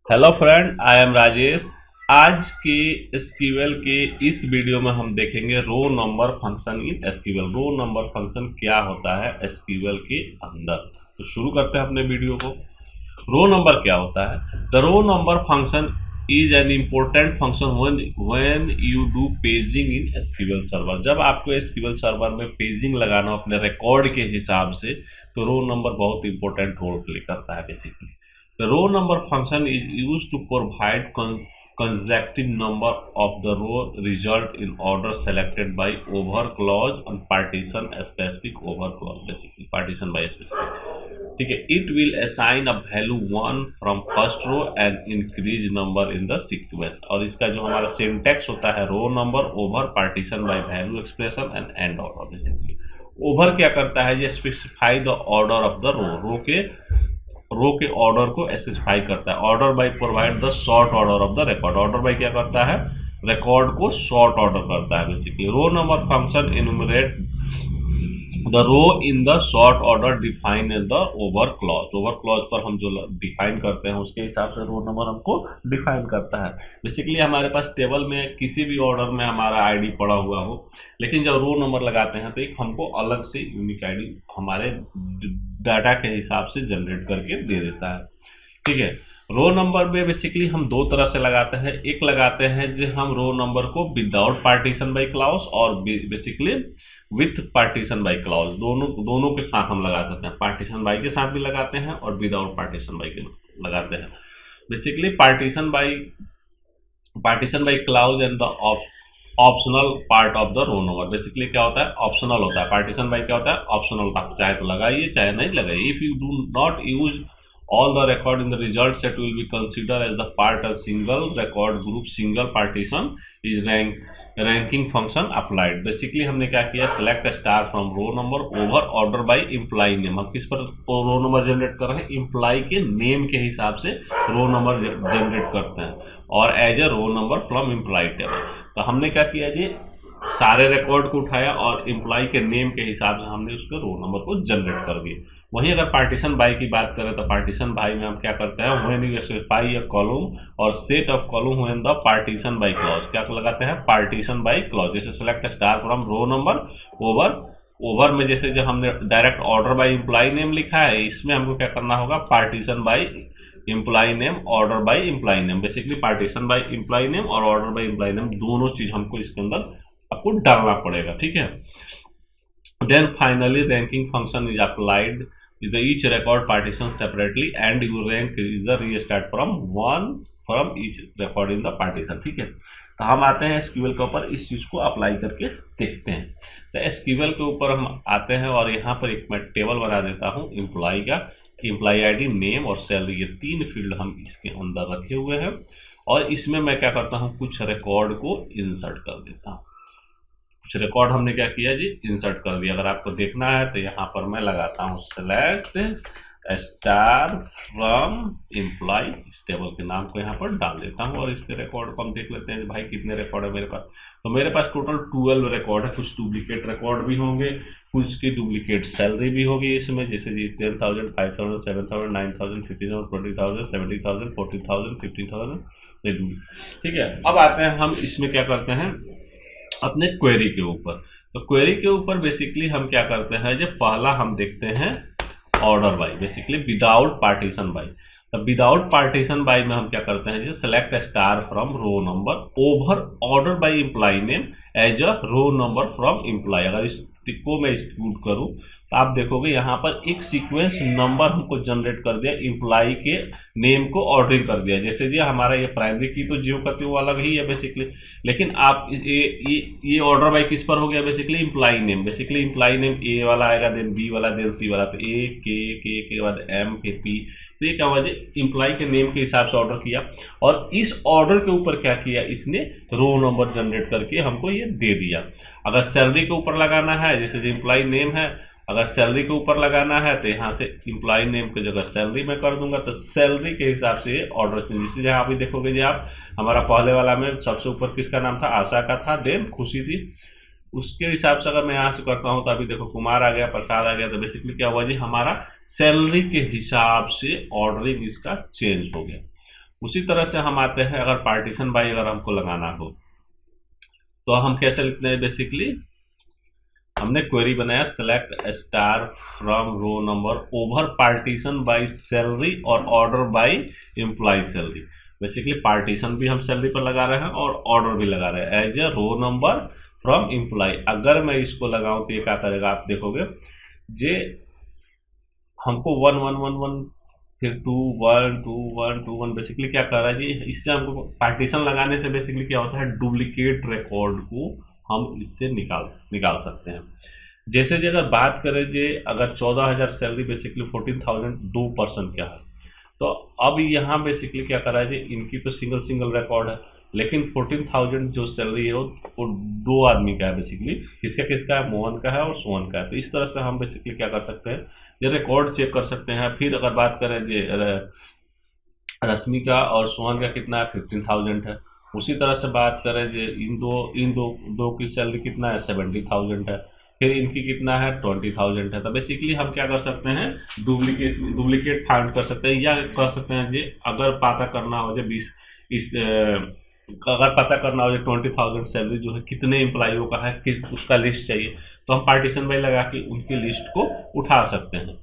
Hello friend, I am Rajesh. आज के SQL के इस वीडियो में हम देखेंगे row number function in SQL. Row number function क्या होता है एसक्यूएल के अंदर। तो शुरू करते हैं अपने वीडियो को। रो नंबर क्या होता है? The row number function is an important function when you do paging in SQL server. जब आपको एसक्यूएल सर्वर में पेजिंग लगाना अपने रिकॉर्ड के हिसाब से, तो रो नंबर बहुत इंपॉर्टेंट रोल प्ले करता है basically. The row number function is used to provide consecutive number of the row result in order selected by over clause and partition specific over clause, basically partition by specific। ठीक है, it will assign a value 1 from first row and increase number in the sequence। और इसका जो हमारा syntax होता है row number over partition by value expression and and order. Basically over क्या करता है, ये specify the order of the row के ऑर्डर को स्पेसिफाई करता है। Order by provide the short order of the record. Order by क्या करता है, रिकॉर्ड को शॉर्ट ऑर्डर करता है basically. Row number function enumerate the row in the short order define in the over clause. Over clause पर हम जो define करते हैं उसके हिसाब से रो नंबर हमको डिफाइन करता है। बेसिकली हमारे पास टेबल में किसी भी ऑर्डर में हमारा आईडी पड़ा हुआ हो, लेकिन जब रो नंबर लगाते हैं तो एक हमको अलग से यूनिक आईडी हमारे डाटा के हिसाब से जनरेट करके दे देता है। ठीक है, रो नंबर में बेसिकली हम दो तरह से लगाते हैं। एक लगाते हैं जो हम रो नंबर को विदाउट पार्टीशन बाय क्लॉज और basically with partition by clause, दोनों के साथ हम लगा सकते हैं। पार्टीशन बाय के साथ भी लगाते हैं और विदाउट पार्टीशन बाय के लगाते हैं। Basically partition by clause and the optional part of the row number. Basically क्या होता है, ऑप्शनल होता है। पार्टीशन बाय क्या होता है, ऑप्शनल था, चाहे तो लगाइए चाहे नहीं लगाइए। If you do not use all the record in the result set will be considered as the part of single record group। single partition is ranking function applied। Basically हमने क्या किया, select star from row number over order by employee name। हम किस पर रो number generate कर रहे हैं, employ के नेम के हिसाब से रो नंबर जनरेट करते हैं और as a row number from employee table. तो हमने क्या किया जी, सारे रिकॉर्ड को उठाया और एम्प्लॉय के नेम के हिसाब से हमने उसके रो नंबर को जनरेट कर दिया। वहीं अगर पार्टीशन बाय की बात करें तो पार्टीशन बाय में हम क्या करते हैं, when you specify a column और set of column when the partition by clause. क्या लगाते हैं, पार्टीशन बाय क्लॉज। जैसे select star from row number over में जैसे जो हमने direct order by employee name लिखा है, इसमें हमको क्या करना होगा, partition by employee name, order by employee name. Basically partition by employee name और ऑर्डर बाय एम्प्लॉय नेम दोनों चीज हमको इसके अंदर आपको डालना पड़ेगा। ठीक है, then finally ranking function is applied each record partition separately and you rank is the restart from one from each record in the partition। ठीक है, तो हम आते हैं एसक्यूएल के ऊपर, इस चीज को अप्लाई करके देखते हैं। तो एसक्यूएल के ऊपर हम आते हैं और यहाँ पर एक मैं टेबल बना देता हूँ एम्प्लॉय का। एम्प्लॉय आईडी, नेम और सैलरी, ये तीन फील्ड हम इसके अंदर रखे हुए हैं और इसमें मैं क्या करता हूँ, कुछ रिकॉर्ड को इंसर्ट कर देता हूँ। कुछ रिकॉर्ड हमने क्या किया जी, इंसर्ट कर दिया। अगर आपको देखना है तो यहाँ पर मैं लगाता हूँ सेलेक्ट स्टार फ्रॉम एम्प्लॉय। इस टेबल के नाम को यहाँ पर डाल देता हूँ और इसके रिकॉर्ड को हम देख लेते हैं भाई कितने रिकॉर्ड है मेरे पास। तो मेरे पास टोटल 12 रिकॉर्ड है। कुछ डुप्लीकेट रिकॉर्ड भी होंगे, कुछ की डुप्लीकेट सैलरी भी होगी इसमें, जैसे जी 10,000, 5,000, 7,000, 9,000, 15,000, 20,000, 70,000, 40,000, 15,000। ठीक है, अब आते हैं हम इसमें क्या करते हैं अपने क्वेरी के ऊपर। तो क्वेरी के ऊपर बेसिकली हम क्या करते हैं, जब पहला हम देखते हैं order by, basically without partition by. तो विदाउट पार्टीशन बाय में हम क्या करते हैं, जैसे select star from row number over order by employee name as a row number from employee. अगर इसको मैं एक्सक्लूड करूं तो आप देखोगे यहाँ पर एक सीक्वेंस नंबर हमको जनरेट कर दिया, एम्प्लॉय के नेम को ऑर्डरिंग कर दिया। जैसे जी हमारा ये प्राइमरी की तो जियो का वो अलग ही है बेसिकली, लेकिन आप ये ऑर्डर बाय किस पर हो गया, basically employee name. Basically employee name A वाला आएगा, देन बी वाला, देन सी वाला, तो ए के बाद एम के पी। तो ये क्या हुआ जी, एम्प्लॉय के नेम के हिसाब से ऑर्डर किया और इस ऑर्डर के ऊपर क्या किया, इसने रो नंबर जनरेट करके हमको ये दे दिया। अगर सैलरी के ऊपर लगाना है, जैसे एम्प्लॉय नेम है, अगर सैलरी के ऊपर लगाना है तो यहाँ से एम्प्लॉय नेम की जगह सैलरी में कर दूंगा, तो सैलरी के हिसाब से ऑर्डर चेंज। इसलिए यहाँ भी देखोगे जी आप, हमारा पहले वाला में सबसे ऊपर किसका नाम था, आशा का था, देन खुशी थी। उसके हिसाब से अगर मैं यहाँ से करता हूँ तो अभी देखो कुमार आ गया, प्रसाद आ गया। तो बेसिकली क्या हुआ जी, हमारा सैलरी के हिसाब से ऑर्डरिंग इसका चेंज हो गया। उसी तरह से हम आते हैं, अगर पार्टीशन बाई अगर हमको लगाना हो तो हम कैसे लिखते हैं? बेसिकली हमने क्वेरी बनाया, select star from row number over partition by salary और order by employee salary. Basically partition भी हम सैलरी पर लगा रहे हैं और ऑर्डर भी लगा रहे हैं as a row number from employee. अगर मैं इसको लगाऊं तो ये क्या करेगा, आप देखोगे जे हमको 1 1 1 1 फिर 2 1 2 1 2 1 बेसिकली क्या कर रहा है जी, इससे हमको पार्टीशन लगाने से बेसिकली क्या होता है, डुप्लीकेट रिकॉर्ड को हम इससे निकाल सकते हैं। जैसे जी अगर बात करें जी, अगर 14,000 सैलरी बेसिकली 14,000 2% क्या है, तो अब यहाँ बेसिकली क्या कर रहा है जी, इनकी तो सिंगल रिकॉर्ड है, लेकिन 14,000 जो सैलरी है वो दो आदमी का है बेसिकली, किसका है, मोहन का है और सोहन का है। तो इस तरह से हम बेसिकली क्या कर सकते हैं, ये रिकॉर्ड चेक कर सकते हैं। फिर अगर बात करें जी रश्मि का और सोहन का कितना है, 15,000 है। उसी तरह से बात करें जी इन दो की सैलरी कितना है, 70,000 है। फिर इनकी कितना है, 20,000 है। तो बेसिकली हम क्या कर सकते हैं, डुप्लीकेट फाइंड कर सकते हैं, या कर सकते हैं जी अगर पता करना हो जाए अगर पता करना हो जाए 20,000 सैलरी जो है कितने एम्प्लॉइयों का है, उसका लिस्ट चाहिए, तो हम पार्टीशन बाई लगा के उनकी लिस्ट को उठा सकते हैं।